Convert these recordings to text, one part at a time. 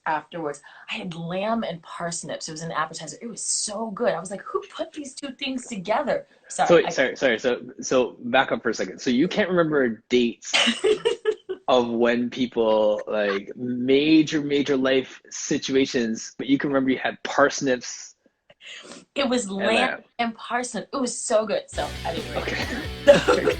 afterwards. I had lamb and parsnips. It was an appetizer. It was so good. I was like, who put these two things together? So Sorry. wait, sorry. So back up for a second. So you can't remember dates of when people like major life situations, but you can remember you had parsnips It was and lamb that. and parsnip. It was so good. So at any rate. Okay. Okay.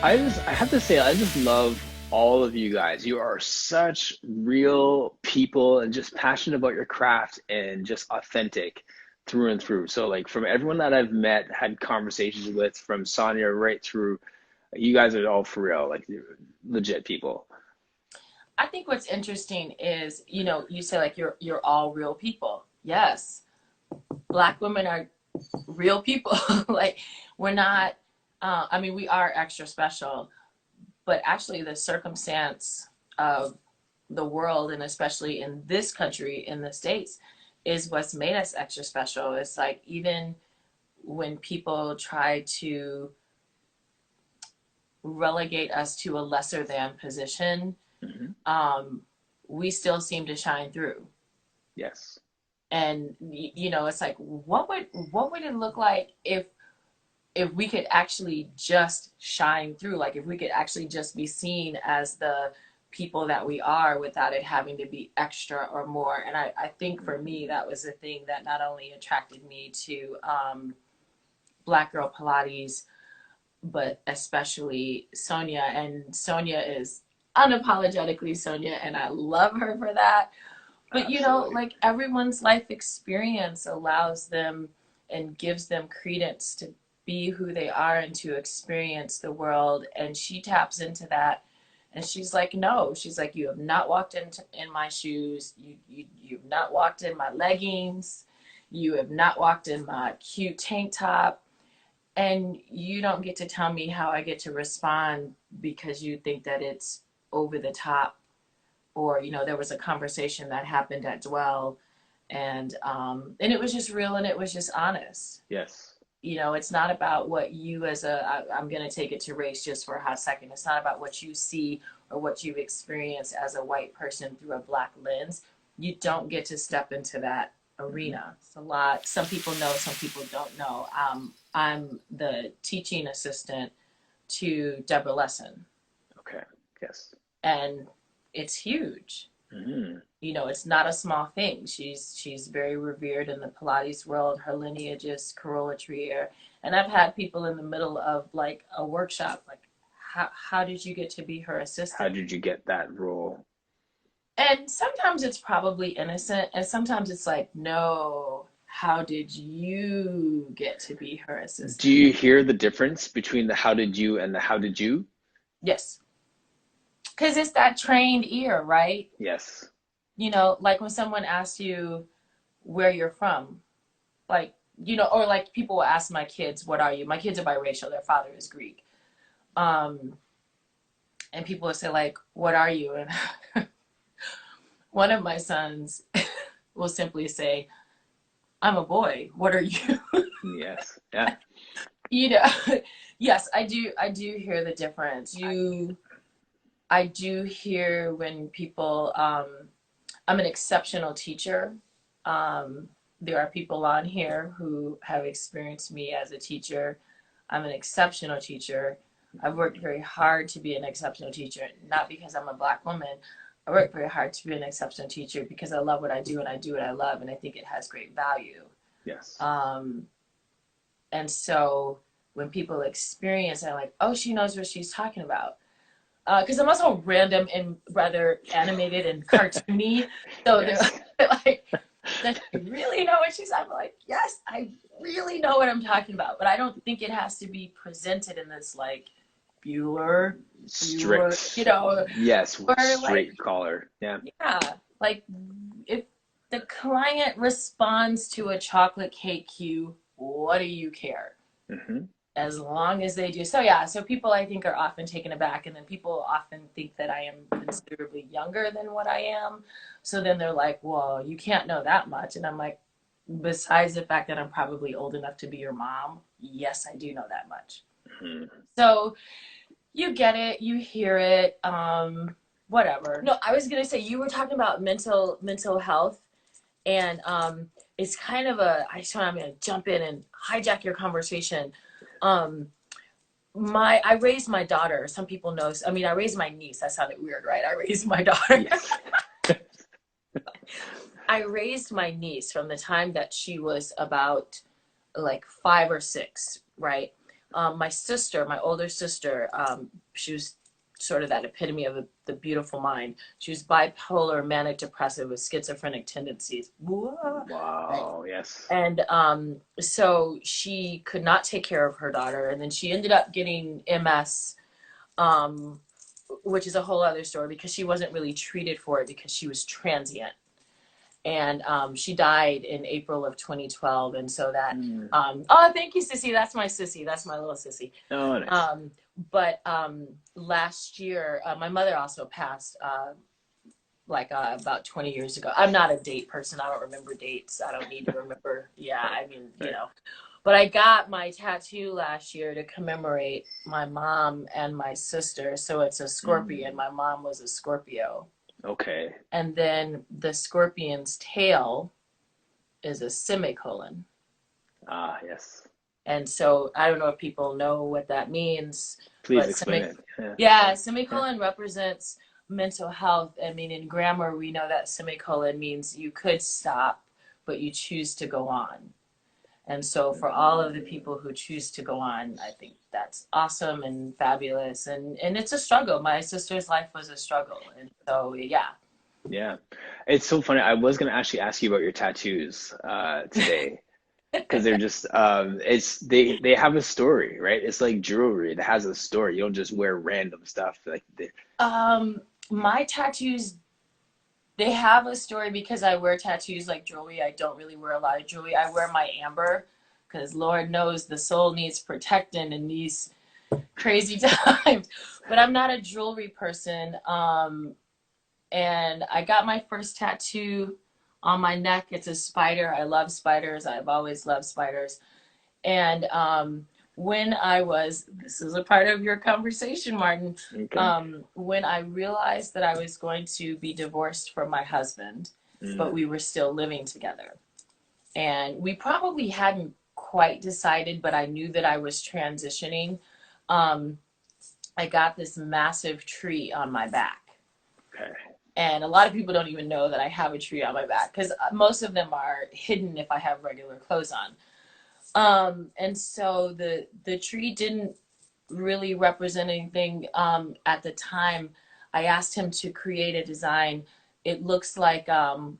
So, I have to say, I just love all of you guys. You are such real people and just passionate about your craft and just authentic through and through. So like from everyone that I've met, had conversations with, from Sonia right through, you guys are all for real, like legit people. I think what's interesting is, you say like you're all real people. Yes. Black women are real people. Like we're not I mean we are extra special, but actually the circumstance of the world, and especially in this country, in the States, is what's made us extra special. It's like even when people try to relegate us to a lesser than position, Hmm. um, we still seem to shine through. Yes. And it's like what would it look like if we could actually just shine through, like if we could actually just be seen as the people that we are without it having to be extra or more. And I think for me that was the thing that not only attracted me to Black Girl Pilates, but especially Sonia. And Sonia is unapologetically Sonia, and I love her for that. But Absolutely. like everyone's life experience allows them and gives them credence to be who they are and to experience the world. And she taps into that. And she's like, no, she's like, you have not walked in my shoes. You've not walked in my leggings. You have not walked in my cute tank top. And you don't get to tell me how I get to respond because you think that it's over the top. Or there was a conversation that happened at Dwell, and it was just real and it was just honest. Yes. It's not about what you I'm going to take it to race just for a hot second. It's not about what you see or what you experience as a white person through a Black lens. You don't get to step into that Hmm. arena. It's a lot. Some people know, some people don't know. I'm the teaching assistant to Deborah Lesson, Okay. Yes. and it's huge. Hmm. It's not a small thing. She's very revered in the Pilates world. Her lineage is Carola Trier. And I've had people in the middle of like a workshop, like, how did you get to be her How assistant? did you get that role? And sometimes it's probably innocent, and sometimes it's like, no, how did you get to be her Do assistant? you hear the difference between the how did you and the how did you? Yes. Because it's that trained ear, right? Yes. Like when someone asks you where you're from, like or like people will ask my kids, what are you? My kids are biracial, their father is Greek. um and people will say like, what are you? And one of my sons will simply say, I'm a boy, what are you? Yes. Yeah. you know yes, I do hear the difference. I do hear when people I'm an exceptional teacher. There are people on here who have experienced me as a teacher. I'm an exceptional teacher. I've worked very hard to be an exceptional teacher, not because I'm a Black woman. I work very hard to be an exceptional teacher because I love what I do and I do what I love, and I think it has great value. Yes. Um, and so when people experience it, I'm like, oh, she knows what she's talking about. Because I'm also random and rather animated and cartoony. So they're Yes. like, does she really know what she's talking about? Like, yes, I really know what I'm talking about. But I don't think it has to be presented in this like Bueller, Bueller, Strict. Yes. or like, Straight collar. Yeah. yeah, like if the client responds to a chocolate cake cue, what do you care? Hmm. As long as they do. So yeah, so people I think are often taken aback, and then people often think that I am considerably younger than what I am. So then they're like, well, you can't know that much. And I'm like, besides the fact that I'm probably old enough to be your mom. yes, I do know that much. Hmm. So you get it, you hear it, whatever. No, I was gonna say, you were talking about mental health, and it's kind of I'm gonna jump in and hijack your conversation. Um, I raised my daughter. Some people know. I mean, I raised my niece. That sounded weird, right? I raised my daughter. Yes. I raised my niece from the time that she was about like 5 or 6, right? My sister, my older sister, she was sort of that epitome of the beautiful mind. She was bipolar, manic depressive with schizophrenic tendencies. Right? Wow. Yes. And so she could not take care of her daughter, and then she ended up getting MS, um, which is a whole other story because she wasn't really treated for it because she was transient. And she died in April of 2012. And so that, Mm. oh, thank you, Sissy. That's my Sissy. That's my little Sissy. Oh, nice. But last year, my mother also passed about 20 years ago. I'm not a date person. I don't remember dates. I don't need to remember. Yeah, I mean, you Right. know. But I got my tattoo last year to commemorate my mom and my sister. So it's a scorpion. Mm. My mom was a Scorpio. Okay. And then the scorpion's tail is a semicolon. Ah, yes. And so I don't know if people know what that means, Please but explain it. Yeah. yeah, Yeah. semicolon represents mental health. I mean, in grammar, we know that semicolon means you could stop, but you choose to go on. And so for all of the people who choose to go on, I think that's awesome and fabulous. And it's a struggle. My sister's life was a struggle. And so, yeah. Yeah. It's so funny. I was gonna actually ask you about your tattoos today because they're just it's they have a story, right? It's like jewelry that has a story. You don't just wear random stuff like they, Um, my tattoos, they have a story because I wear tattoos like jewelry. I don't really wear a lot of jewelry. I wear my amber because Lord knows the soul needs protecting in these crazy times. But I'm not a jewelry person. And I got my first tattoo on my neck. It's a spider. I love spiders. I've always loved spiders. And when this is a part of your conversation, Martin, okay. when I realized that I was going to be divorced from my husband, but Mm. we were still living together. And we probably hadn't quite decided, but I knew that I was transitioning. Um, I got this massive tree on my back. Okay. And a lot of people don't even know that I have a tree on my back because most of them are hidden if I have regular clothes on. And so the tree didn't really represent anything at the time. I asked him to create a design. It looks like a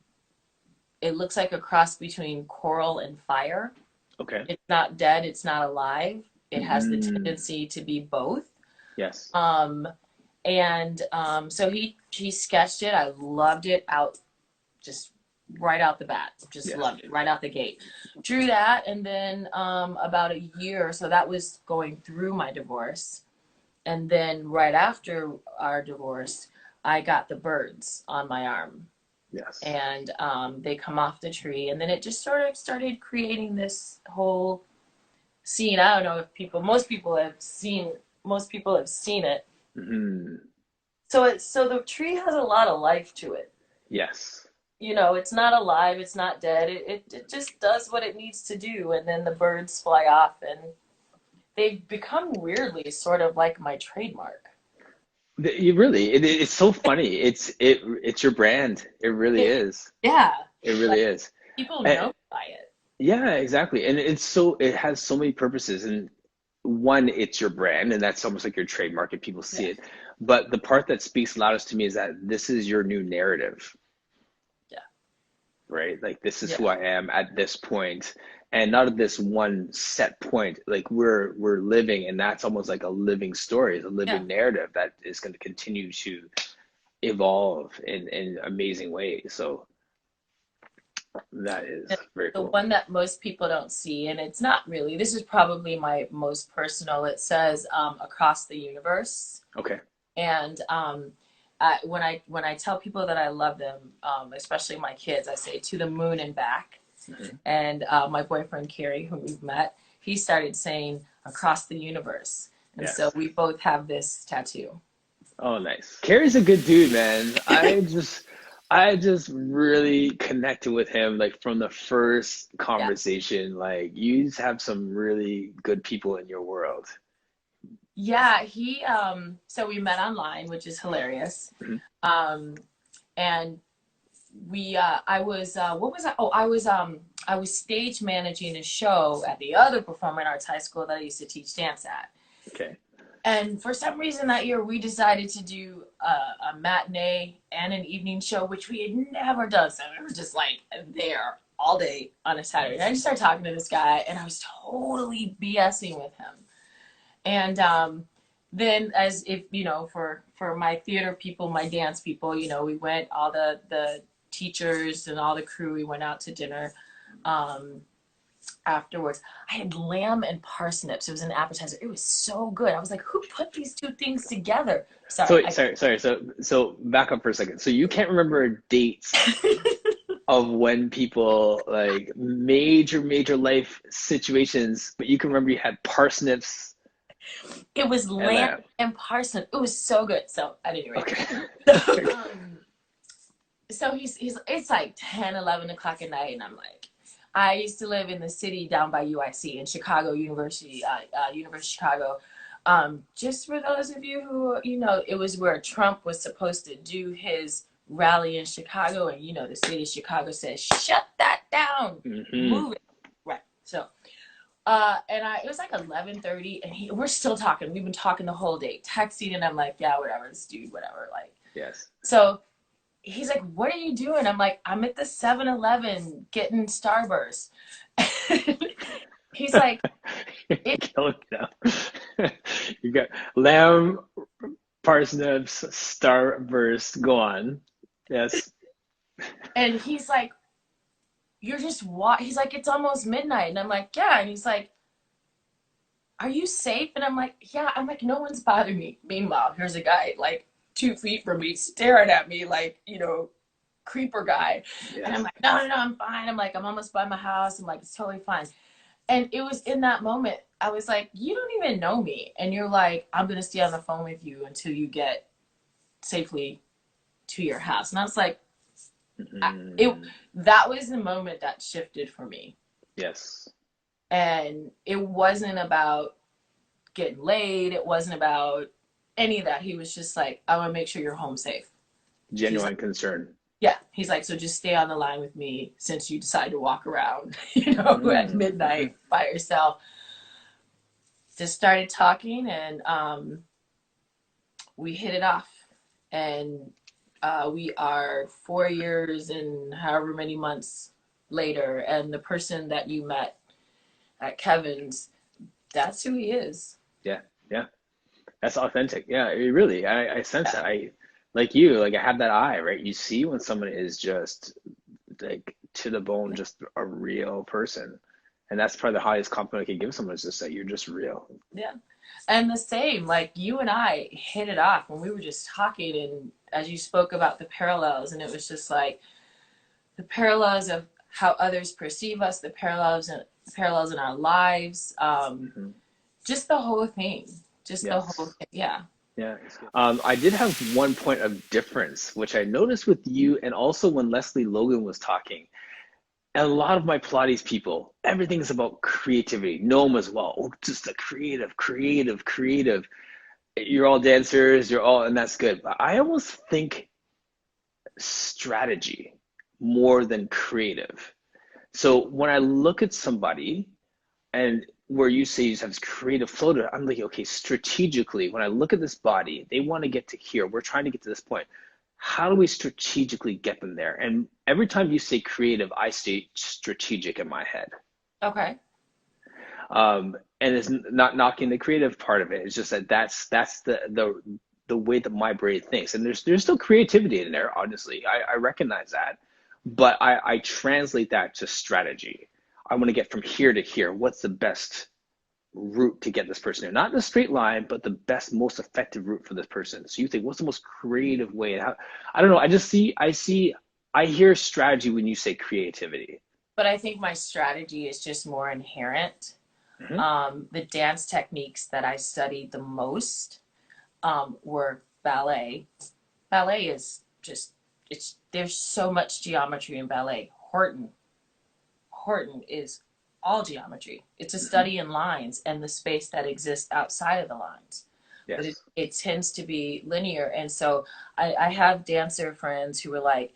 cross between coral and fire. Okay. It's not dead, it's not alive. It has the Mm. tendency to be both. Yes. Um, and so he sketched it. I loved it out just right out the bat. Just Yes. loved it right out the gate. Drew that, and then about a year, so that was going through my divorce, and then right after our divorce, I got the birds on my arm, Yes. and they come off the tree, and then it just sort of started creating this whole scene. I don't know if most people have seen it. Mm. So the tree has a lot of life to it. Yes. You know, it's not alive, it's not dead. It just does what it needs to do, and then the birds fly off, and they've become weirdly sort of like my trademark. You really, it's so funny. It's your brand. It really It, is. yeah, It really like is. people And, know by it. yeah, exactly. And it has so many purposes. And one, it's your brand, and that's almost like your trademark, and people see Yeah, it. But the part that speaks loudest to me is that this is your new narrative, yeah, right? Like this is who yeah, I am at this point, and not at this one set point. Like we're living, and that's almost like a living story, it's a yeah. living narrative that is going to continue to evolve in amazing ways. So that is And very the cool. one that most people don't see, and it's not really, this is probably my most personal, it says across the universe. Okay. And when I tell people that I love them, especially my kids, I say to the moon and back. Hmm. And my boyfriend Carrie, whom you've met, he started saying across the universe. And so Yes. we both have this tattoo. Oh, nice. Carrie's a good dude, man. I just really connected with him like from the first Yeah. conversation. Like you just have some really good people in your world. Yeah, so we met online, which is hilarious. Mhm. Um, and I was, what was I? Oh, I was stage managing a show at the other performing arts high school that I used to teach dance at. Okay. And for some reason that year, we decided to do a matinee and an evening show, which we had never done. So we were just like there all day on a Saturday. And I just started talking to this guy, and I was totally BSing with him. And then, as if you know, for my theater people, my dance people, we went, all the teachers and all the crew, we went out to dinner. Um, Afterwards, I had lamb and parsnips. It was an appetizer. It was so good. I was like, who put these two things together? So Sorry. wait, sorry. So back up for a second. So you can't remember dates of when people like major life situations, but you can remember you had parsnips It was and lamb that. and parsnip. It was so good. So at any rate, Okay. so he's it's like 10, 11 o'clock at night, and I'm like, I used to live in the city down by UIC in Chicago, University of Chicago. Just for those of you who, it was where Trump was supposed to do his rally in Chicago, and the city of Chicago says, shut that down, Hmm. move it. Right. So, it was like 11:30, and we're still talking. We've been talking the whole day, texting, and I'm like, yeah, whatever, this dude, whatever. Like, Yes. so he's like, what are you doing? I'm like, I'm at the 7-Eleven getting Starburst. He's like, it, Killing me now. You got lamb, parsnips, starburst. Go on. Yes. and he's like, you're just he's like, it's almost midnight. And I'm like, yeah. And he's like, are you safe? And I'm like, yeah. I'm like, no one's bothering me. Meanwhile, here's a guy like 2 feet from me staring at me like, creeper guy. And I'm Yes. like, no, I'm fine. I'm like, I'm almost by my house. I'm like, it's totally fine. And it was in that moment, I was like, you don't even know me. And you're like, I'm going to stay on the phone with you until you get safely to your house. And I was like, it Mm, that was the moment that shifted for me. yes. And it wasn't about getting laid. It wasn't about any of that. He was just like, I want to make sure you're home safe. He's like, Genuine concern. yeah. He's like, so just stay on the line with me since you decide to walk around, at Mm, midnight by yourself. Just started talking, and we hit it off. And we are 4 years and however many months later. And the person that you met at Kevin's, that's who he is. yeah. Yeah. That's authentic. Yeah. Really, I sense Yeah. that. Like you, like I have that eye, right? You see when someone is just like to the bone, just a real person. And that's probably the highest compliment I could give someone is just that you're just real. Yeah. And the same, like you and I hit it off when we were just talking, and as you spoke about the parallels, and it was just like the parallels of how others perceive us, the parallels in our lives, Mhm. just the whole thing, just the whole Yes. thing. Yeah. Yeah, it's good. I did have one point of difference, which I noticed with you and also when Leslie Logan was talking. And a lot of my Pilates people, everything's about creativity. Noam as well. Oh, just a creative. You're all dancers, and that's good. But I almost think strategy more than creative. So when I look at somebody and where you say you just have this creative flow to it, I'm like, okay, strategically, when I look at this body, they want to get to here. We're trying to get to this point. How do we strategically get them there? And every time you say creative, I say strategic in my head. Okay. And it's not knocking the creative part of it. It's just that that's the way that my brain thinks. And there's still creativity in there, honestly. I recognize that. But I translate that to strategy. I want to get from here to here. What's the best route to get this person there? Not in a straight line, but the best, most effective route for this person. So you think, what's the most creative way? I don't know. I hear strategy when you say creativity. But I think my strategy is just more inherent. Hmm. The dance techniques that I studied the most were ballet. Ballet is just, there's so much geometry in ballet. Horton is all geometry. It's a Hmm. study in lines and the space that exists outside of the lines. But Yes. it tends to be linear. And so I have dancer friends who were like,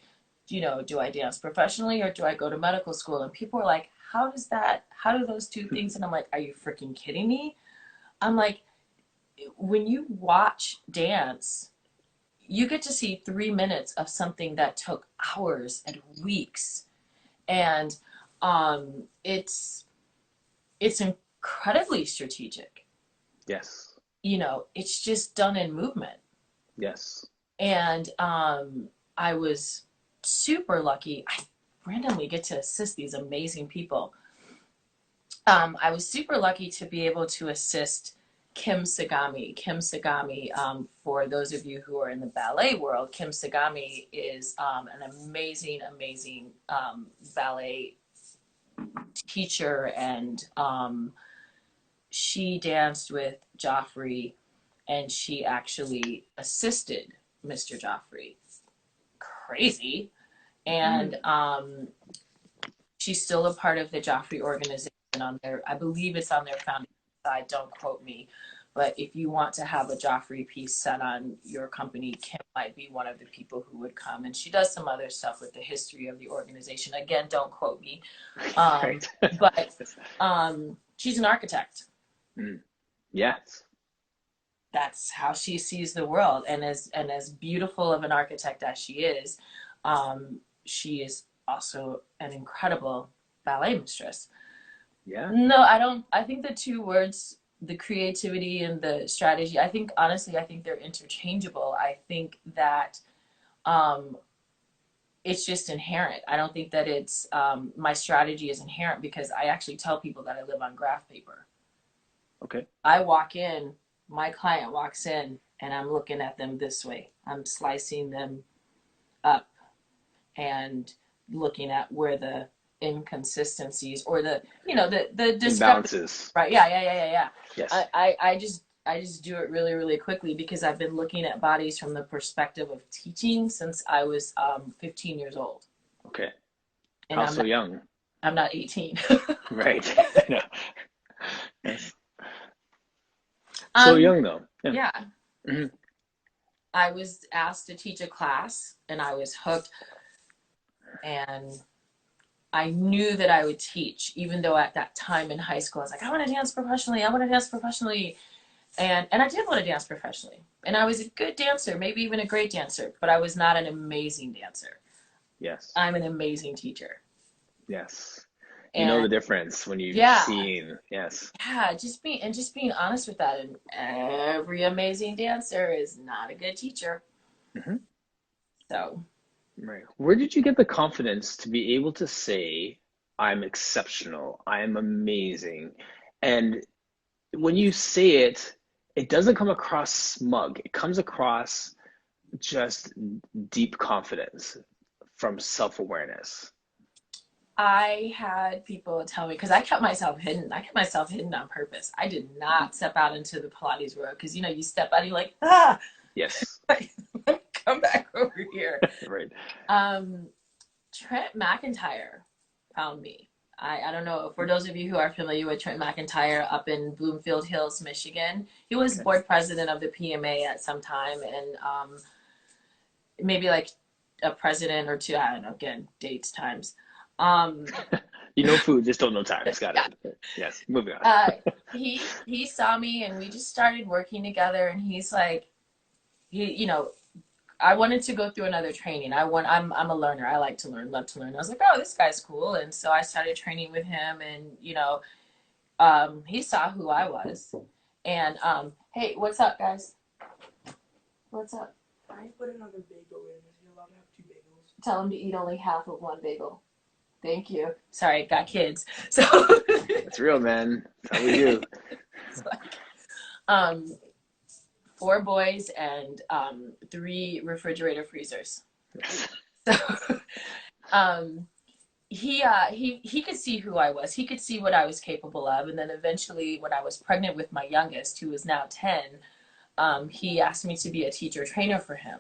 do I dance professionally or do I go to medical school? And people are like, how do those two things? And I'm like, are you freaking kidding me? I'm like, when you watch dance, you get to see 3 minutes of something that took hours and weeks. And it's incredibly strategic. Yes. It's just done in movement. Yes. And I was super lucky. I randomly get to assist these amazing people. I was super lucky to be able to assist Kim Sagami. Kim Sagami, for those of you who are in the ballet world, Kim Sagami is an amazing, amazing ballet teacher, and she danced with Joffrey, and she actually assisted Mr. Joffrey. Crazy. And Mm. she's still a part of the Joffrey organization on their, I believe it's on their foundation side, don't quote me. But if you want to have a Joffrey piece set on your company, Kim might be one of the people who would come. And she does some other stuff with the history of the organization. Again, don't quote me. Right. But she's an architect. Mm. Yes. That's how she sees the world. And as beautiful of an architect as she is also an incredible ballet mistress. Yeah. No, I don't. I think the two words, the creativity and the strategy, I think, honestly, I think they're interchangeable. I think that um, it's just inherent. I don't think that it's my strategy is inherent because I actually tell people that I live on graph paper. Okay. I walk in, my client walks in, and I'm looking at them this way. I'm slicing them up and looking at where the inconsistencies or the discrepancy. Imbalances. Right. Yeah, yeah, yeah, yeah, yeah. Yes. I just do it really, really quickly because I've been looking at bodies from the perspective of teaching since I was 15 years old. Okay. And How I'm so not young? I'm not 18. Right. No. Yes. So um young though. Yeah. yeah, Hmm. I was asked to teach a class and I was hooked, and I knew that I would teach, even though at that time in high school I was like, I want to dance professionally. I want to dance professionally. And I did want to dance professionally. And I was a good dancer, maybe even a great dancer, but I was not an amazing dancer. Yes. I'm an amazing teacher. Yes. You know And the difference when you've yeah, seen. Yes. yeah, just being honest with that. And every amazing dancer is not a good teacher. Hmm. So Right. Where did you get the confidence to be able to say, I'm exceptional, I'm amazing? And when you say it, it doesn't come across smug. It comes across just deep confidence from self-awareness. I had people tell me, because I kept myself hidden. I kept myself hidden on purpose. I did not step out into the Pilates world because you step out and you're like, ah, Yes. come back over here. Right. Um, Trent McIntyre found me. I don't know, for those of you who are familiar with Trent McIntyre up in Bloomfield Hills, Michigan, he was Okay. board president of the PMA at some time, and maybe like a president or two. I don't know, again, dates, times. Um, You know food, just don't know times. Got yeah, it. Yes. Moving on. uh, he saw me and we just started working together, and he's like, I wanted to go through another training. I'm a learner. I like to learn, love to learn. I was like, oh, this guy's cool. And so I started training with him, and he saw who I was. And hey, what's up, guys? What's up? I put another bagel in. Is he allowed to have two bagels? Tell him to eat only half of one bagel. Thank you. Sorry, got kids. So It's real, man. That's how we do. it's like, um, four boys and three refrigerator freezers. Yes. So um, he could see who I was. He could see what I was capable of. And then eventually, when I was pregnant with my youngest, who is now 10, he asked me to be a teacher trainer for him.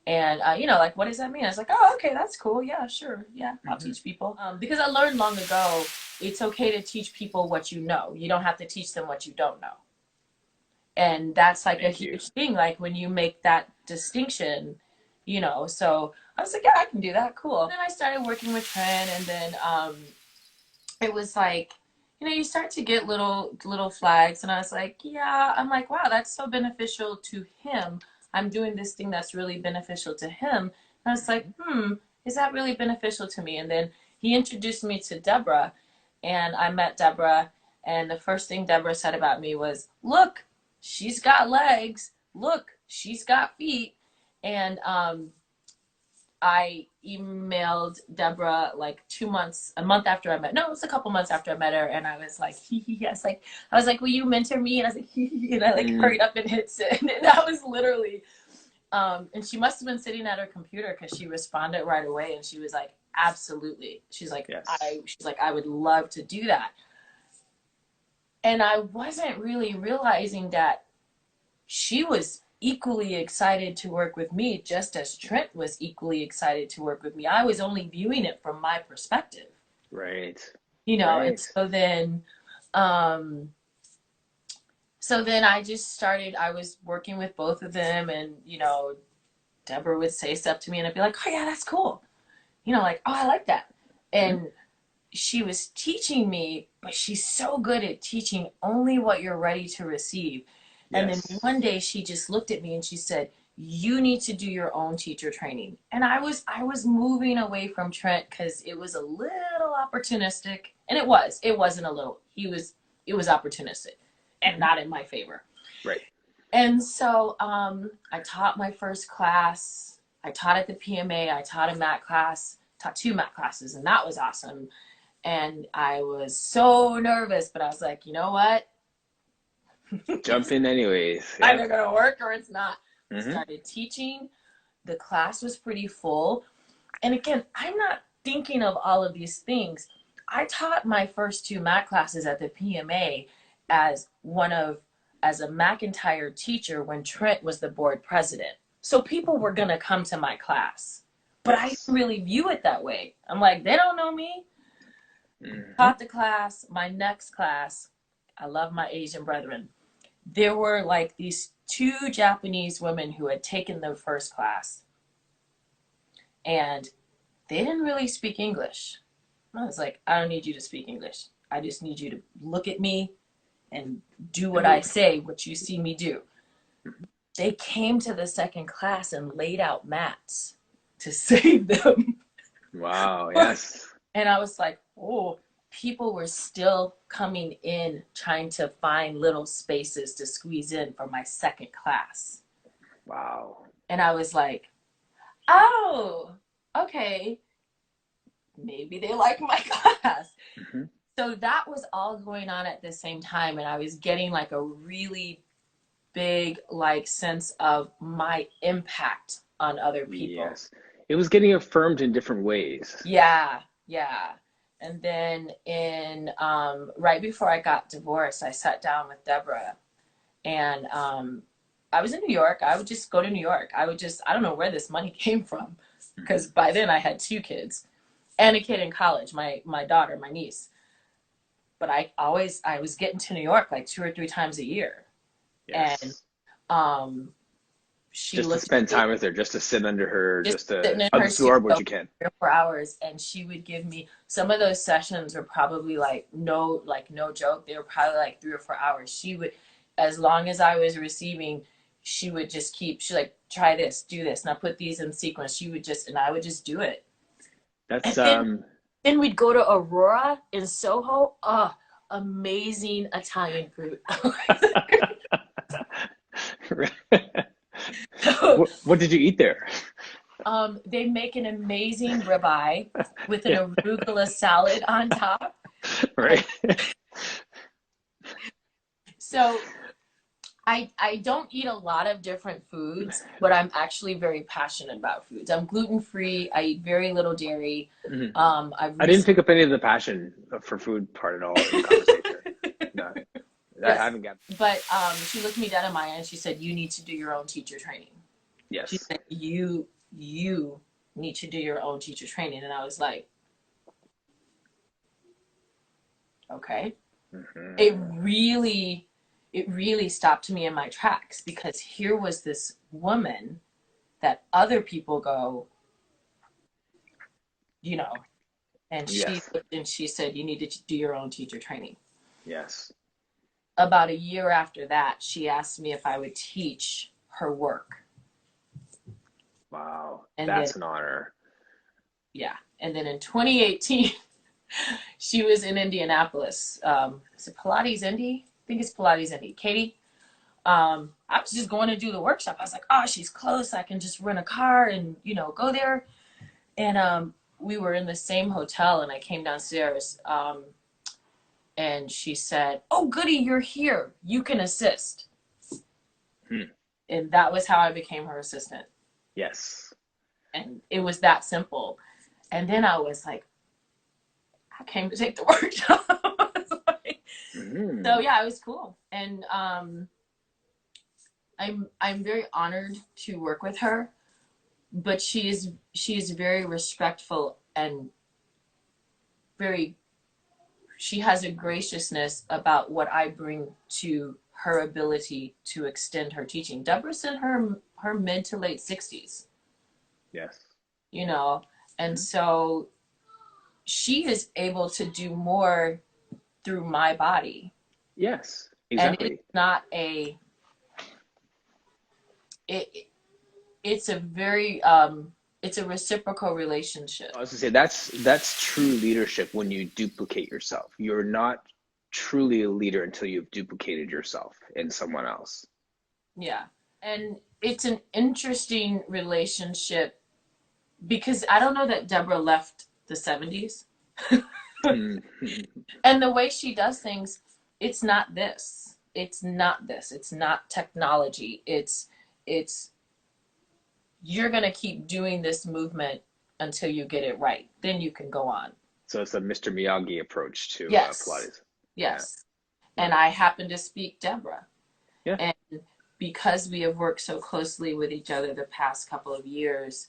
And, you know, like, what does that mean? I was like, oh, okay, that's cool. Yeah, sure. Yeah, I'll teach people. Because I learned long ago, it's okay to teach people what you know. You don't have to teach them what you don't know. And that's like a huge thing. Like when you make that distinction, you know, so I was like, yeah, I can do that. Cool. And then I started working with Trent, and then it was like, you know, you start to get little flags, and I was like, yeah, I'm like, wow, that's so beneficial to him. I'm doing this thing that's really beneficial to him. And I was like, is that really beneficial to me? And then he introduced me to Deborah, and I met Deborah, and the first thing Deborah said about me was, look, she's got legs. Look, she's got feet. And I emailed Deborah like a month after I met. No, it was a couple months after I met her, and I was like, yes, like I was like, will you mentor me? And I was like, and I like hurried up and hit send. And that was literally, and she must have been sitting at her computer because she responded right away, and she was like, absolutely. She's like, yes. She's like, I would love to do that. And I wasn't really realizing that she was equally excited to work with me, just as Trent was equally excited to work with me. I was only viewing it from my perspective. Right. You know, right. And so then I just started, I was working with both of them, and, you know, Deborah would say stuff to me, and I'd be like, oh yeah, that's cool. You know, like, oh, I like that. And she was teaching me, but she's so good at teaching only what you're ready to receive. And then one day she just looked at me and she said, you need to do your own teacher training. And I was moving away from Trent because it was a little opportunistic. And it wasn't a little, it was opportunistic and not in my favor. Right. And so I taught my first class. I taught at the PMA. I taught a mat class, taught 2 mat classes, and that was awesome. And I was so nervous, but I was like, you know what? Jump in anyways. Yeah. Either gonna work or it's not. Started teaching. The class was pretty full. And again, I'm not thinking of all of these things. I taught my first 2 mat classes at the PMA as a McIntyre teacher when Trent was the board president. So people were gonna come to my class. But I didn't really view it that way. I'm like, they don't know me. Taught the class. My next class, I love my Asian brethren. There were like these 2 Japanese women who had taken the first class, and they didn't really speak English. I was like, I don't need you to speak English. I just need you to look at me and do what I say, what you see me do. They came to the second class and laid out mats to save them. Wow, yes. And I was like, oh, people were still coming in trying to find little spaces to squeeze in for my second class. Wow. And I was like, oh, okay. Maybe they like my class. So that was all going on at the same time. And I was getting like a really big like sense of my impact on other people. Yes. It was getting affirmed in different ways. Yeah. And then right before I got divorced, I sat down with Deborah, and I was in New York. I would just go to New York. I don't know where this money came from, because by then I had 2 kids and a kid in college, my daughter, my niece. But I was getting to New York like 2 or 3 times a year. Yes. And she just to spend time with her, just to sit under her, just to absorb what you can. 3 or 4 hours, and she would give me, some of those sessions were probably like no joke, they were probably like 3 or 4 hours. She would, as long as I was receiving, she would just she's like, try this, do this, now put these in sequence. And I would just do it. That's then we'd go to Aurora in Soho. Oh, amazing Italian food. What did you eat there? They make an amazing ribeye with an arugula salad on top. Right. So I don't eat a lot of different foods, but I'm actually very passionate about foods. I'm gluten-free. I eat very little dairy. Mhm. I've I didn't recently pick up any of the passion for food part at all in the conversation. No, I yes, haven't got. but she looked me dead in my eye and she said, "You need to do your own teacher training." She Yes. said, "You need to do your own teacher training," and I was like, "Okay." It Hmm. really, it really stopped me in my tracks because here was this woman that other people go, you know, and she Yes. looked and she said, "You need to do your own teacher training." Yes. About a year after that, she asked me if I would teach her work. Wow. And then, That's an honor. yeah. And then in 2018, she was in Indianapolis. Is it Pilates Indy? I think it's Pilates Indy. Katie, I was just going to do the workshop. I was like, oh, she's close. I can just rent a car and, go there. And we were in the same hotel and I came downstairs and she said, "Oh, goody, you're here. You can assist." Hmm. And that was how I became her assistant. Yes. And it was that simple. And then I was like, I came to take the workshop. Like, so Hmm. yeah, it was cool. And I'm very honored to work with her, but she is very respectful and very she has a graciousness about what I bring to her ability to extend her teaching. Deborah's in her mid to late 60s, Yes. you know, and Mhm. so she is able to do more through my body. Yes. And it's Exactly. not a it it's a very it's a reciprocal relationship. I was gonna say that's true leadership when you duplicate yourself. You're not truly a leader until you've duplicated yourself in someone else. Yeah. And it's an interesting relationship because I don't know that Deborah left the 70s. Hmm. And the way she does things, it's not this. It's not this. It's not technology. It's you're going to keep doing this movement until you get it right. Then you can go on. So it's a Mr. Miyagi approach to Yes. Pilates. Yeah. Yes. Yeah. And I happen to speak Deborah. Yeah. And because we have worked so closely with each other the past couple of years,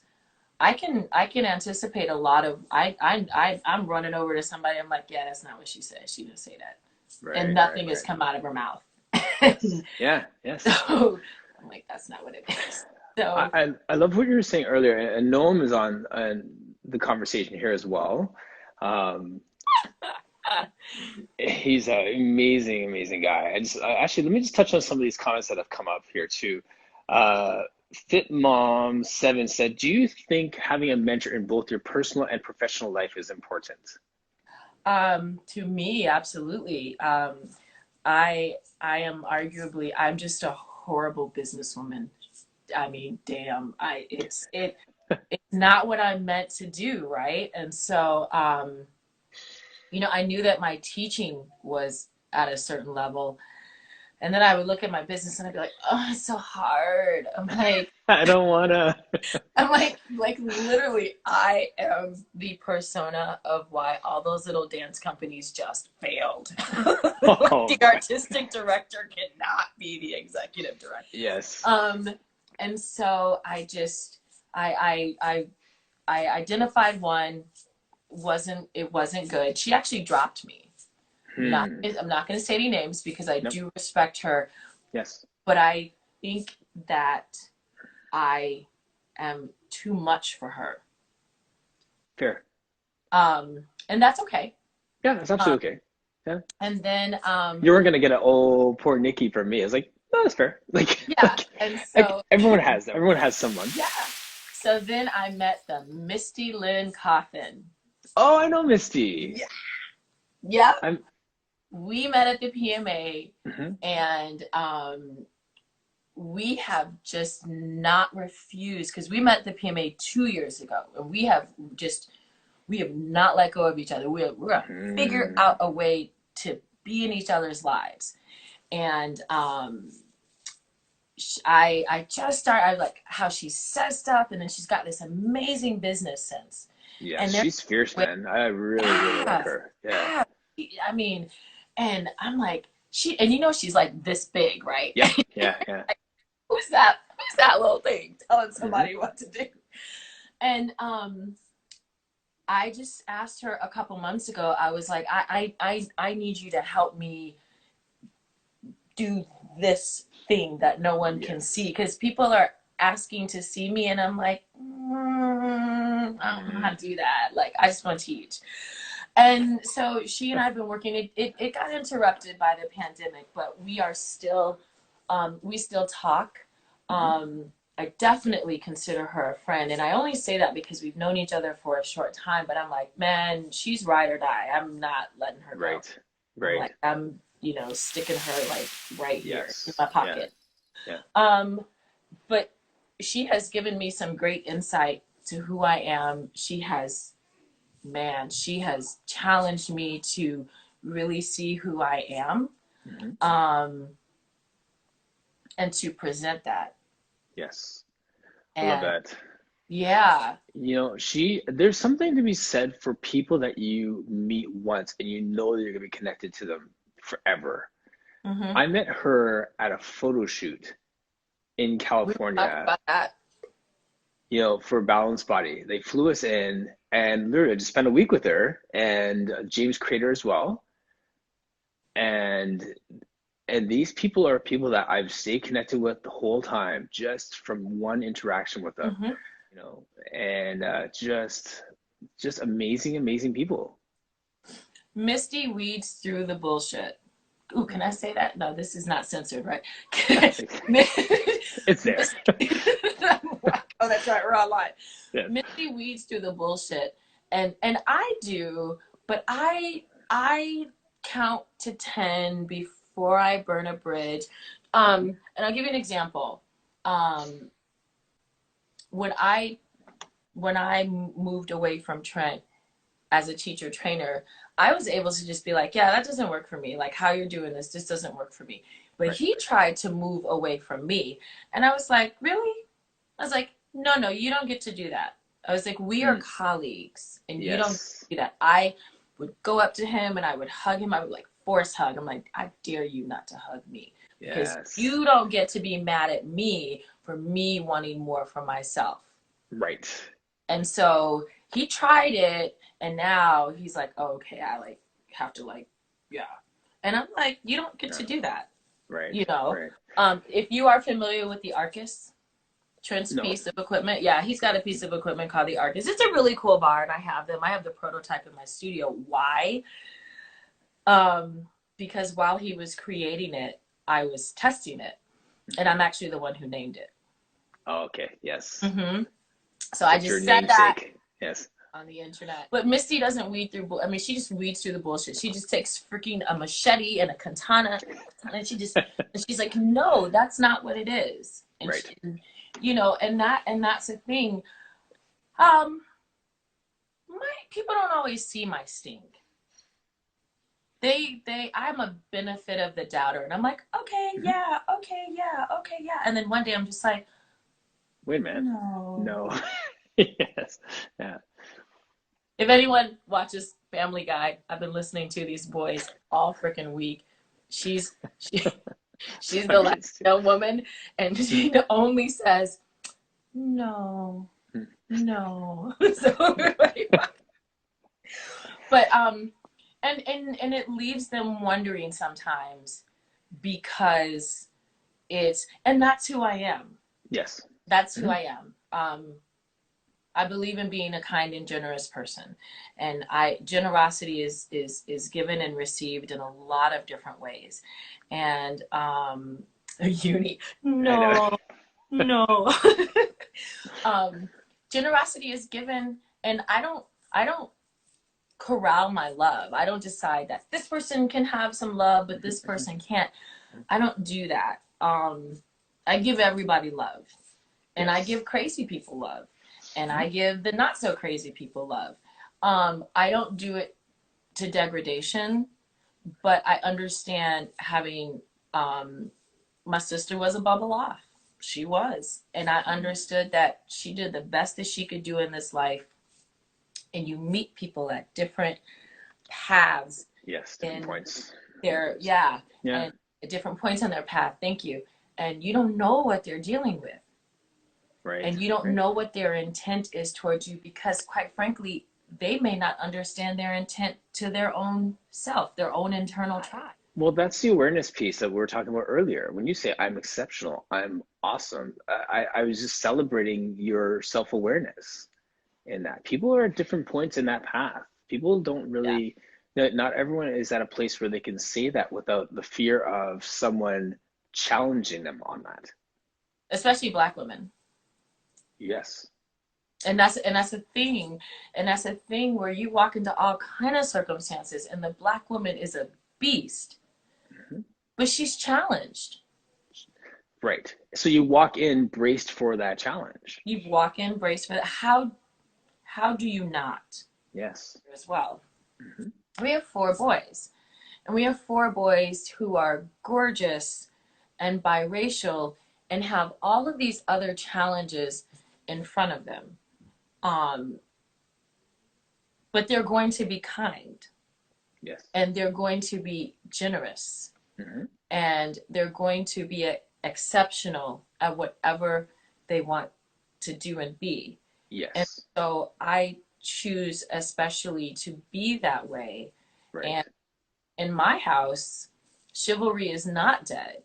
I can anticipate a lot of I'm running over to somebody. I'm like, yeah, that's not what she said. She didn't say that, and Right. Right. nothing has Right. come out of her mouth. Yes. Yeah. Yes. So I'm like, that's not what it is. So I love what you were saying earlier, and Noam is on the conversation here as well. Um, he's an amazing, amazing guy. Actually, let me just touch on some of these comments that have come up here too. Uh, Fit Mom 7 said, "Do you think having a mentor in both your personal and professional life is important?" to me, absolutely. I am arguably I'm just a horrible businesswoman. I mean, damn, it's not what I'm meant to do, right? And so I knew that my teaching was at a certain level. And then I would look at my business and I'd be like, oh, it's so hard. I don't wanna. I'm like literally, I am the persona of why all those little dance companies just failed. Like Oh the my. artistic director cannot be the executive director. Yes. Um, and so I identified one it wasn't good. She actually dropped me. Hmm. I'm not going to say any names because I Nope. do respect her, Yes. but I think that I am too much for her. Fair. And that's okay. Yeah, that's Um, absolutely okay. Yeah. and then You weren't gonna get an oh poor Nikki from me. I was like, no, that's fair. Like, yeah, and like so everyone has that. Everyone has someone. yeah. So then I met the Misty Lynn Coffin. Oh, I know Misty. Yeah. Yep. I'm. We met at the PMA Mhm. and we have just not refused because we met at the PMA 2 years ago and we have not let go of each other. We're going to figure Mhm. out a way to be in each other's lives. And I just started. I like how she says stuff, and then she's got this amazing business sense. Yes, And there's she's fierce, with man. I really, really like yeah, her. Yeah. yeah. I mean, and I'm like and she's like this big, right? Yep. Yeah. Yeah. Who's that? Who's that little thing telling Hmm. somebody what to do? And I just asked her a couple months ago. I was like, I need you to help me do this thing that no one can see, Yes. because people are asking to see me, and I'm like, I don't know how Hmm. to do that. Like, I just want to teach. And so she and I have been working. It got interrupted by the pandemic, but we are still, we still talk. Hmm. I definitely consider her a friend, and I only say that because we've known each other for a short time. But I'm like, man, she's ride or die. I'm not letting her go. Right. I'm Right. like, I'm, sticking her like right here in Yes. my Yeah. pocket. Yeah. Um, but she has given me some great insight to who I am. She has challenged me to really see who I am, Hmm. um, and to present that. Yes. I love And that. yeah, There's something to be said for people that you meet once and you know that you're gonna be connected to them forever. mm-hmm. I met her at a photo shoot in We talked California, about that. for Balanced Body. They flew us in and literally I just spent a week with her and James Crater as well. And these people are people that I've stayed connected with the whole time, just from one interaction with them, Mm-hmm. you know, and just amazing, amazing people. Misty weeds through the bullshit. Ooh, can I Mhm. say that? No, this is not censored, right? It's there. Misty, oh, that's right. We're online. Yes. Misty weeds through the bullshit, and I do, but I count to 10 before I burn a bridge. Hmm. And I'll give you an example. Um, when I moved away from Trent as a teacher trainer, I was able to just be like, yeah, that doesn't work for me. Like, how you're doing this doesn't work for me. But Right. he tried to move away from me. And I was like, really? I was like, no, no, you don't get to do that. I was like, we are Mm. colleagues and you don't Yes. do that. I would go up to him and I would hug him. I would like force hug. I'm like, I dare you not to hug me, because Yes. you don't get to be mad at me for me wanting more for myself. Right. And so he tried it, and now he's like, oh, okay, I like have to like, yeah. And I'm like, you don't get to Yeah. do that, Right. you know. Right. If you are familiar with the Arcus, Trent's No. piece of equipment, yeah, he's got a piece of equipment called the Arcus. It's a really cool bar, and I have them. I have the prototype in my studio. Why? Um, because while he was creating it, I was testing it, and Hmm. I'm actually the one who named it. Oh, okay. Yes. Mm-hmm. So So I it's your just said that namesake. Yes. on the internet. But Misty doesn't weed through. I mean, she just weeds through the bullshit. She just takes freaking a machete and a katana, and she's like, no, that's not what it is. And Right. she, and that's the thing. Um, my people don't always see my stink. I'm a benefit of the doubter, and I'm like, okay, Hmm. yeah, okay, yeah, okay, yeah, and then one day I'm just like, Wait a minute. no. No. Yes. Yeah. If anyone watches Family Guy, I've been listening to these boys all freaking week. She she's the My kids too. Latino woman, and she only says no, no. So, but and it leaves them wondering sometimes, because and that's who I am. Yes. That's who Hmm. I am. I believe in being a kind and generous person, and I generosity is given and received in a lot of different ways. And uni, I know. no, no. um, Generosity is given, and I don't corral my love. I don't decide that this person can have some love, but this Mhm. person can't. I don't do that. I give everybody love, and I Yes. give crazy people love, and Mhm. I give the not so crazy people love. I don't do it to degradation, but I understand having, my sister was a bubble off. She was. And I understood that she did the best that she could do in this life. And you meet people at different paths Yes, different in points. their, yeah, Yeah. and at different points on their path. Thank you. And you don't know what they're dealing with. Right. And you don't Right. know what their intent is towards you because, quite frankly, they may not understand their intent to their own self, their own internal tribe. Well, that's the awareness piece that we were talking about earlier. When you say I'm exceptional, I'm awesome, I was just celebrating your self-awareness in that. People are at different points in that path. People don't Yeah. really, not everyone is at a place where they can say that without the fear of someone challenging them on that. Especially Black women. Yes. And that's a thing. And that's a thing where you walk into all kind of circumstances and the Black woman is a beast. Mm-hmm. But she's challenged. Right. So you walk in braced for that challenge. You walk in braced for that. How do you not? Yes. As well. Mm-hmm. We have 4 boys. And we have 4 boys who are gorgeous and biracial and have all of these other challenges in front of them. But they're going to be kind. Yes. And they're going to be generous. Mm-hmm. And they're going to be exceptional at whatever they want to do and be. Yes. And so I choose especially to be that way. Right. And in my house, chivalry is not dead.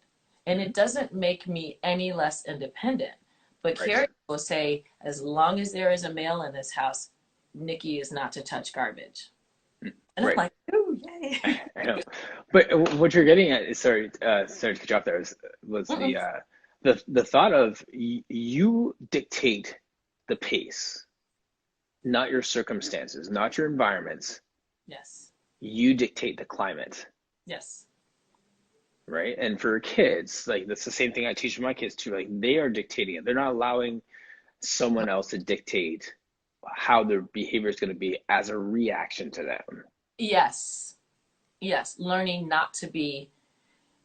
And it doesn't make me any less independent. But Right. Carrie will say, as long as there is a male in this house, Nikki is not to touch garbage. And Right. I'm like, ooh, yay. I know. But what you're getting at is, sorry to cut you off there, was the thought of you dictate the pace, not your circumstances, not your environments. Yes. You dictate the climate. Yes. Right. And for kids, like that's the same thing I teach my kids too. Like they are dictating it. They're not allowing someone else to dictate how their behavior is going to be as a reaction to them. Yes. Yes. Learning not to be,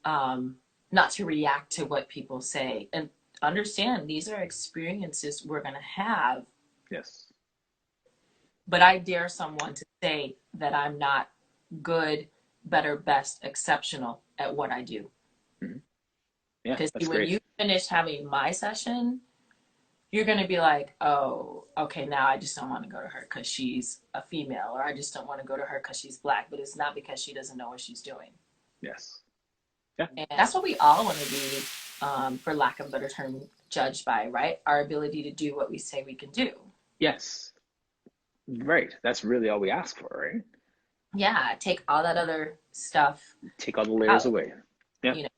not to react to what people say and understand these are experiences we're going to have. Yes. But I dare someone to say that I'm not good, better, best, exceptional at what I do. Mm-hmm. Yeah, because that's when great. you finish having my session, you're going to be like, oh, okay, now I just don't want to go to her because she's a female, or I just don't want to go to her because she's Black, but it's not because she doesn't know what she's doing. Yes. Yeah. And that's what we all want to be, for lack of a better term, judged by, right? Our ability to do what we say we can do. Yes. Right. That's really all we ask for, right? Yeah, take all that other stuff. Take all the layers out. away. Yeah. You know,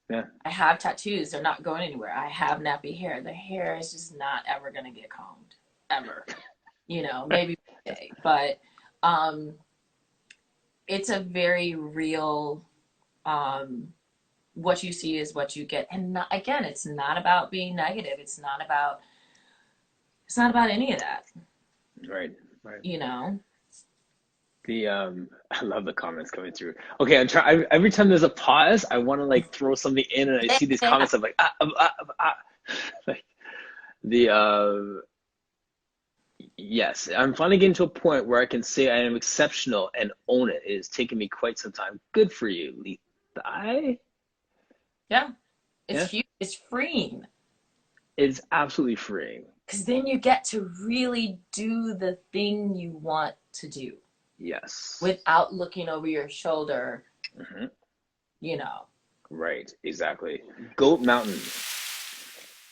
yeah. I have tattoos. They're not going anywhere. I have nappy hair. The hair is just not ever going to get combed. Ever. You know, maybe one day. But it's a very real, what you see is what you get. And not, again, it's not about being negative. It's not about any of that. Right. Right. You know? I love the comments coming through. Okay, every time there's a pause, I want to like throw something in, and I see these comments of like like yes, I'm finally getting to a point where I can say I am exceptional and own it. It has taken me quite some time. Good for you, Letha. Yeah, it's huge. It's freeing. It's absolutely freeing. Because then you get to really do the thing you want to do. Yes. Without looking over your shoulder, mm-hmm. You know. Right, exactly. Goat Mountain.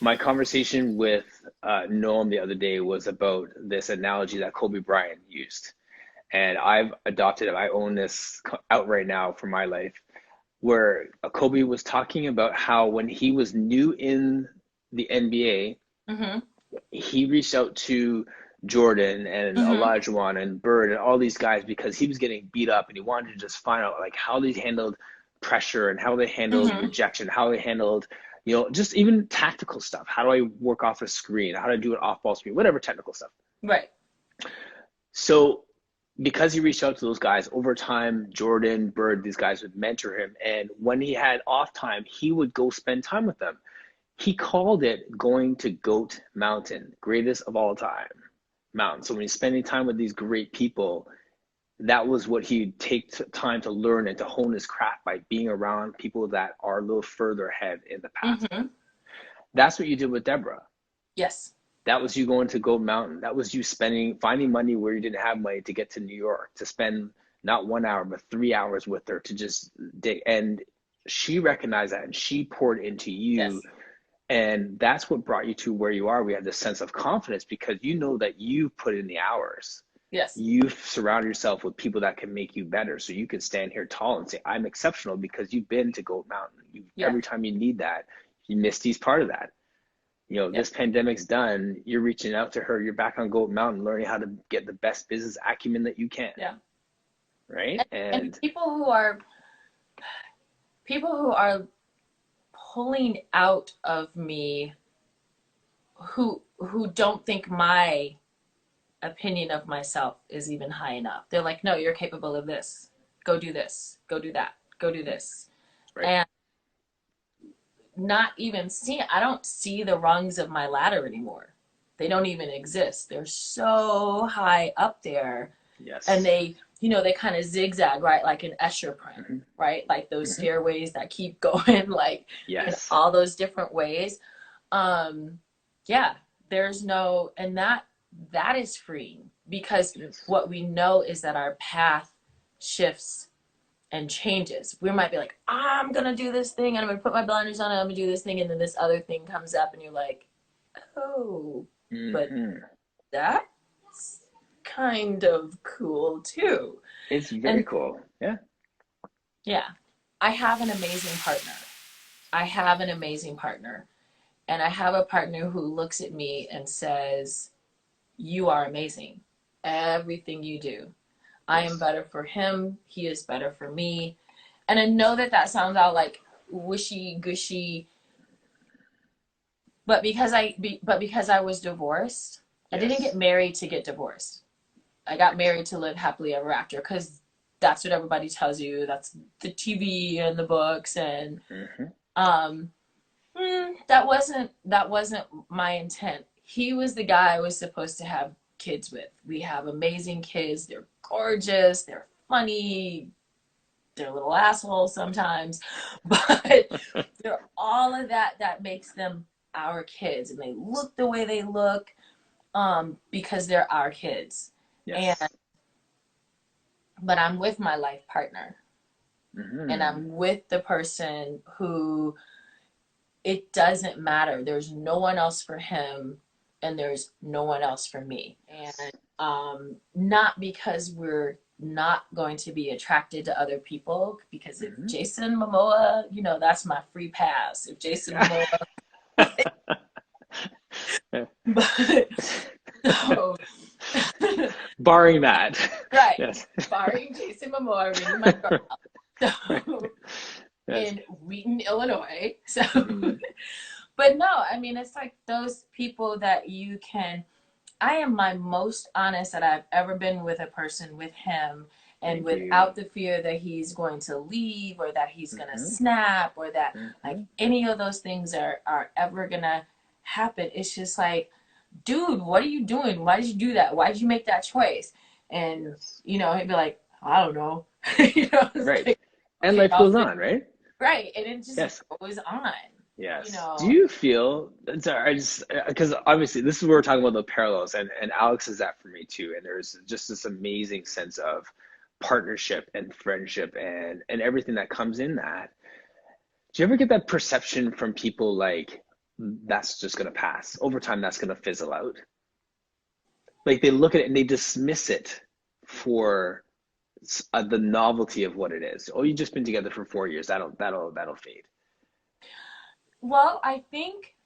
My conversation with Noam the other day was about this analogy that Kobe Bryant used. And I've adopted it. I own this out right now for my life, where Kobe was talking about how when he was new in the NBA, mm-hmm. he reached out to Jordan and mm-hmm. Olajuwon and Bird and all these guys because he was getting beat up and he wanted to just find out like how they handled pressure and how they handled mm-hmm. rejection, how they handled, just even tactical stuff. How do I work off a screen? How do I do an off-ball screen? Whatever technical stuff. Right. So because he reached out to those guys over time, Jordan, Bird, these guys would mentor him. And when he had off time, he would go spend time with them. He called it going to Goat Mountain, greatest of all time mountain. So when he's spending time with these great people, that was what he'd take time to learn and to hone his craft by being around people that are a little further ahead in the path. Mm-hmm. That's what you did with Deborah. Yes. That was you going to Goat Mountain. That was you finding money where you didn't have money to get to New York, to spend not 1 hour, but 3 hours with her to just dig. And she recognized that and she poured into you. Yes. And that's what brought you to where you are. We have this sense of confidence because you know that you put in the hours. Yes. You've surrounded yourself with people that can make you better. So you can stand here tall and say, I'm exceptional because you've been to Goat Mountain. Every time you need that, Misty's part of that. This pandemic's done. You're reaching out to her. You're back on Goat Mountain, learning how to get the best business acumen that you can. Yeah. Right. And people who are pulling out of me, who don't think my opinion of myself is even high enough. They're like, no, you're capable of this. Go do this. Go do that. Go do this. Right. And not even I don't see the rungs of my ladder anymore. They don't even exist. They're so high up there. Yes. And they kind of zigzag, right? Like an Escher print, right? Like those stairways that keep going, like in all those different ways. There's no, and that is freeing because what we know is that our path shifts and changes. We might be like, I'm going to do this thing and I'm going to put my blinders on and I'm going to do this thing. And then this other thing comes up and you're like, oh, but that's kind of cool too. It's very cool. Yeah. Yeah. I have an amazing partner. And I have a partner who looks at me and says, you are amazing. Everything you do. I am better for him. He is better for me. And I know that sounds all like wishy-gushy. But because I was divorced, I didn't get married to get divorced. I got married to live happily ever after because that's what everybody tells you. That's the TV and the books. And that wasn't my intent. He was the guy I was supposed to have kids with. We have amazing kids. They're gorgeous. They're funny. They're little assholes sometimes, but they're all of that makes them our kids, and they look the way they look because they're our kids. But I'm with my life partner, and I'm with the person who it doesn't matter. There's no one else for him and there's no one else for me. And not because we're not going to be attracted to other people, because if Jason Momoa, that's my free pass. If Jason Momoa, barring that, right? Yes. Barring Jason Momoa, reading my girl. So in Wheaton, Illinois. So, but no, I mean, it's like those people that I am my most honest that I've ever been with a person, with him, and without the fear that he's going to leave or that he's going to snap or that like any of those things are ever going to happen. It's just like, dude, what are you doing? Why did you do that? Why did you make that choice? And, he'd be like, I don't know. Right. Like, and life goes on, right? Right. And it just goes on. Yes. Do you feel, because obviously this is where we're talking about the parallels, and Alex is that for me too. And there's just this amazing sense of partnership and friendship and everything that comes in that. Do you ever get that perception from people like, that's just going to pass over time, that's going to fizzle out? Like they look at it and they dismiss it for the novelty of what it is. Oh, you've just been together for 4 years. That'll fade. Well, I think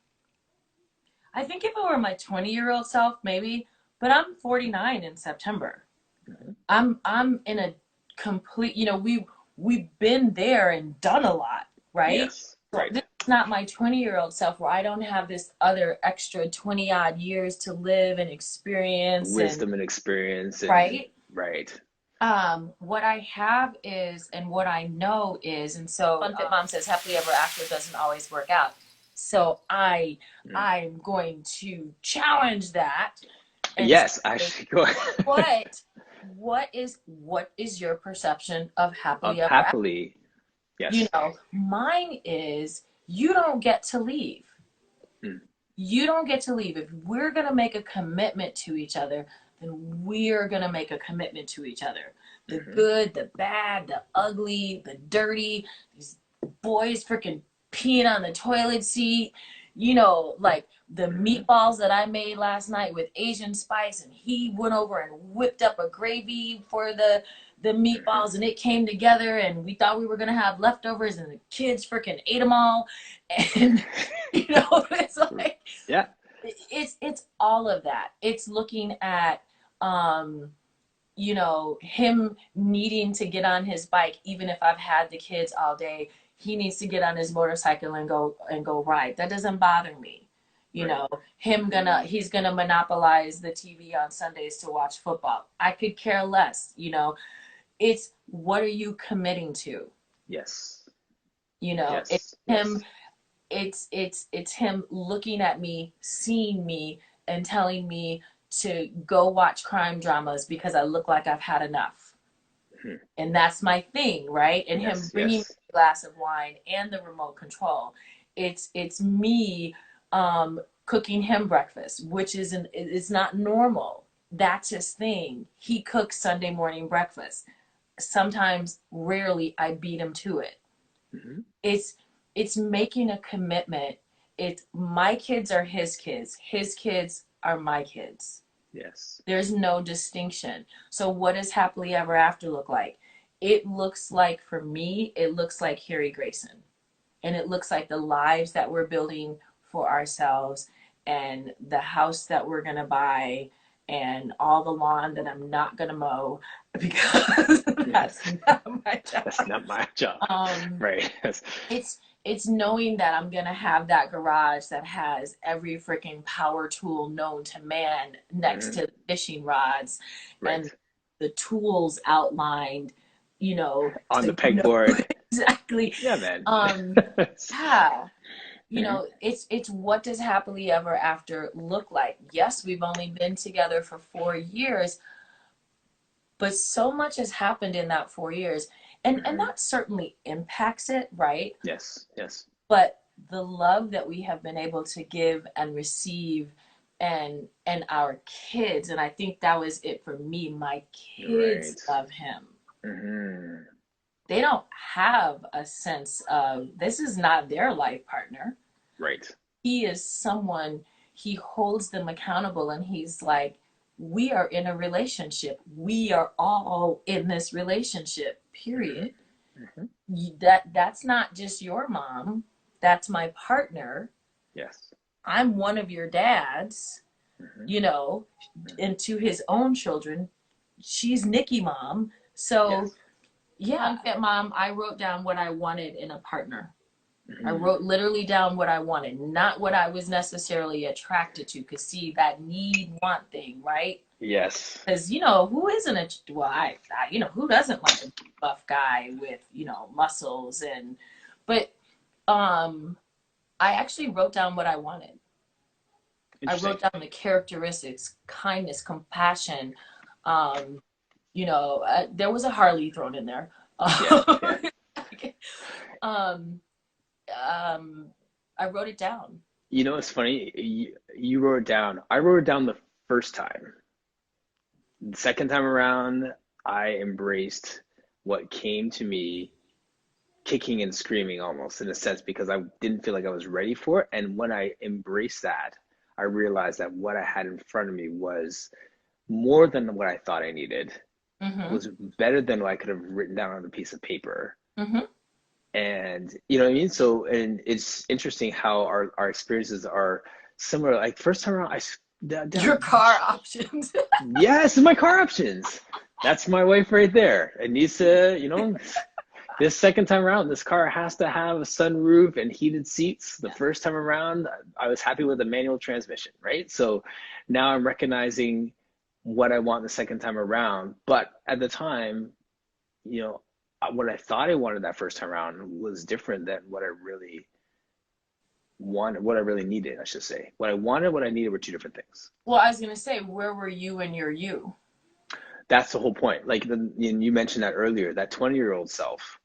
if it were my 20-year-old self, maybe, but I'm 49 in September. I'm in a complete, we've been there and done a lot, right? Yes. Right. This is not my 20-year-old self where I don't have this other extra 20 odd years to live and experience. Wisdom and experience. Right? Right. What I have is, and what I know is, and so Fun Fit Mom says happily ever after doesn't always work out. So I'm going to challenge that and Yes, say, actually, go ahead. what what is your perception of Of happily ever after? happily, yes. Mine is you don't get to leave. Mm, You don't get to leave. If we're going to make a commitment to each other, then we're going to make a commitment to each other. The mm-hmm, good, the bad, the ugly, the dirty, these boys freaking peeing on the toilet seat, like the mm-hmm, meatballs that I made last night with Asian spice, and he went over and whipped up a gravy for the mm-hmm. meatballs, and it came together, and we thought we were gonna have leftovers, and the kids freaking ate them all, and it's like Yeah, it's all of that. It's looking at um him needing to get on his bike, even if I've had the kids all day. He needs to get on his motorcycle and go ride. That doesn't bother me. You right. know, he's gonna monopolize the TV on Sundays to watch football. I could care less. It's what are you committing to? Yes, It's yes, him yes. it's him looking at me, seeing me, and telling me to go watch crime dramas because I look like I've had enough. Mhm. And that's my thing, right? And him Yes, bringing me yes. a glass of wine and the remote control. It's me cooking him breakfast, which is not normal. That's his thing. He cooks Sunday morning breakfast. Sometimes, rarely, I beat him to it. Hmm. it's it's making a commitment. It's my kids are his kids are my kids. Yes. There's no distinction. So what does happily ever after look like? It looks like, for me, it looks like Harry Grayson, and it looks like the lives that we're building for ourselves, and the house that we're going to buy, and all the lawn that I'm not going to mow because that's Yes. not my That's job. not my job. um Right. Yes. it's it's knowing that I'm gonna have that garage that has every freaking power tool known to man next Hmm. to the fishing rods, Right. and the tools outlined, On the so you know pegboard. exactly. Yeah, man. um yeah, Hmm. it's what does happily ever after look like? Yes, we've only been together for 4 years, but so much has happened in that 4 years, and Hmm. that certainly impacts it, right? Yes, yes. But the love that we have been able to give and receive, and our kids, and I think that was it for me. My kids Right. love him. Hmm. They don't have a sense of this is not their life partner. Right. He is someone, he holds them accountable, and he's like, we are in a relationship, we are all in this relationship, Hmm. period. Hmm. That's not just your mom, that's my partner. Yes. I'm one of your dads, Hmm. you know, Hmm. and to his own children, she's Nicky mom. So, Yes. yeah, Unfit Mom, I wrote down what I wanted in a partner. I Hmm. wrote literally down what I wanted, not what I was necessarily attracted to. Because, see, that need want thing, right? Yes. Because, who isn't well, who doesn't like a buff guy with, muscles but, I actually wrote down what I wanted. I Interesting. wrote down the characteristics: kindness, compassion. Um, there was a Harley thrown in there. Yeah, yeah. um, um, I wrote it down. It's funny. You wrote it down. I wrote it down the first time. The second time around, I embraced what came to me kicking and screaming almost in a sense because I didn't feel like I was ready for it. And when I embraced that, I realized that what I had in front of me was more than what I thought I needed, Mm-hmm. was better than what I could have written down on a piece of paper. Mm-hmm. And you know what I mean? So, and it's interesting how our experiences are similar. Like first time around, Your car options. yes, my car options. That's my wife right there. It needs to, this second time around, this car has to have a sunroof and heated seats. The first time around, I was happy with the manual transmission, right? So now I'm recognizing what I want the second time around. But at the time, you know, what I thought I wanted that first time around was different than what I really what I really needed, I should say. What I wanted, what I needed were two different things. Well, I was going to say, where were you when you're you? That's the whole point. Like you mentioned that earlier, that 20-year-old self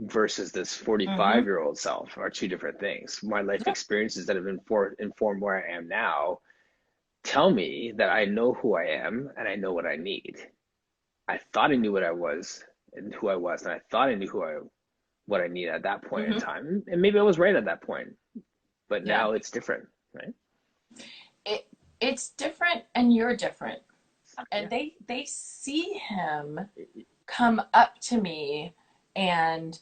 versus this Mm-hmm. 45-year-old self are two different things. My life Yeah. experiences that have informed where I am now tell me that I know who I am and I know what I need. I thought I knew what I was and who I was, and I thought I knew what I needed at that point in Mm-hmm. time, and maybe I was right at that point, but Yeah. now it's different, right? It, it's different and you're different. And Yeah. they see him come up to me and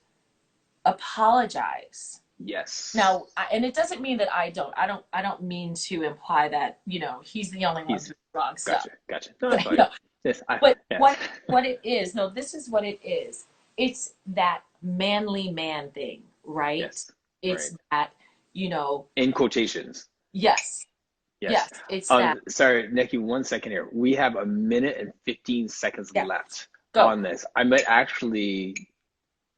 apologize. Yes. Now, and it doesn't mean that I don't mean to imply that, he's the only one He's doing wrong stuff. gotcha, gotcha. No, that's But, fine. Yes, but yes, what it is, no, this is what it is. It's that manly man thing, right? yes, right. It's that, you know, In quotations. yes, Yes. yes, it's that. Sorry, Nikki, 1 second here. We have a minute and 15 seconds Yeah, left go. on this. I might actually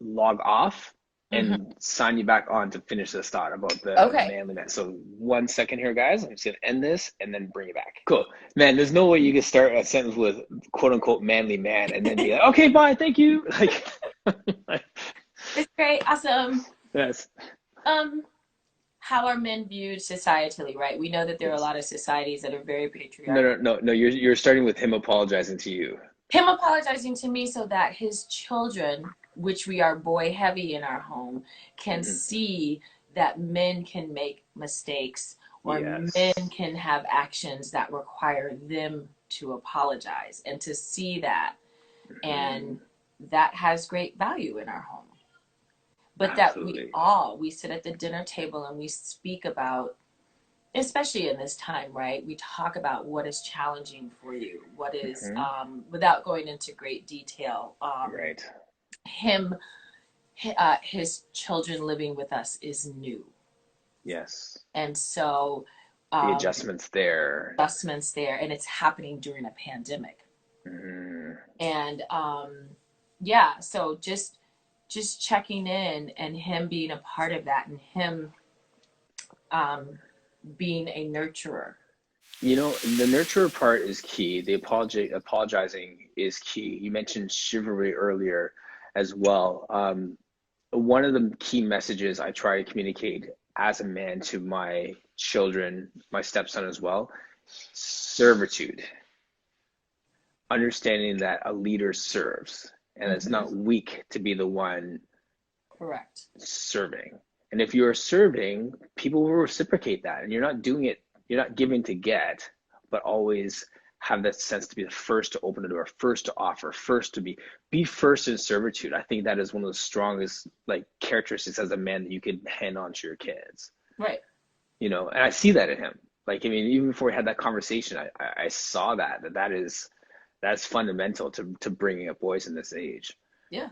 log off Hmm. and sign you back on to finish this thought about the Okay. manly man. So 1 second here, guys. I'm just gonna end this and then bring it back. Cool. Man, there's no way you can start a sentence with quote unquote manly man and then be like, okay, bye, thank you. Like It's great. Awesome. yes. Um, how are men viewed societally, right? We know that there are a Yes. lot of societies that are very No, patriarchal. no, no, no. You're starting with him apologizing to you. Him apologizing to me so that his children, which we are boy heavy in our home, can Mhm. see that men can make mistakes or men Yes. can have actions that require them to apologize and to see that. Mhm. And that has great value in our home. But that Absolutely. we sit at the dinner table and we speak about, especially in this time, right? We talk about what is challenging for you, what is, Mhm. without going into great detail, Right. him, his children living with us is new. Yes. And so, The um, adjustments there. adjustments there, and it's happening during a pandemic. Mhm. And yeah, so just checking in and him being a part of that and him um, being a nurturer. The nurturer part is key. The apologizing is key. You mentioned chivalry earlier as well. One of the key messages I try to communicate as a man to my children, my stepson as well, servitude. Understanding that a leader serves and it's Mm-hmm. not weak to be the one Correct. serving. And if you're serving, people will reciprocate that. And you're not giving to get, but always have that sense to be the first to open the door, first to offer, first to be first in servitude. I think that is one of the strongest like characteristics as a man that you could hand on to your kids. Right. And I see that in him. Like, I mean, even before we had that conversation, I saw that's fundamental to bringing up boys in this age. Yeah.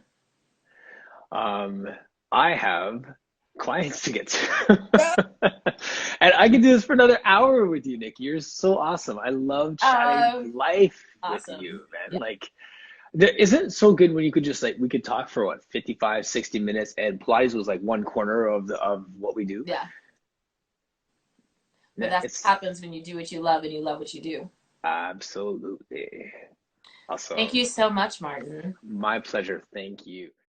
Um, I have clients to get to. And I can do this for another hour with you, Nick. You're so awesome. I love chatting life with you, Awesome. man. Yeah. Like, isn't it so good when you could just like we could talk for what 55, 60 minutes and Pilates was like one corner of what we do. Yeah. But Yeah, that's it's what happens when you do what you love and you love what you do. absolutely Thank you awesome. so much, Martin. My pleasure. Thank you.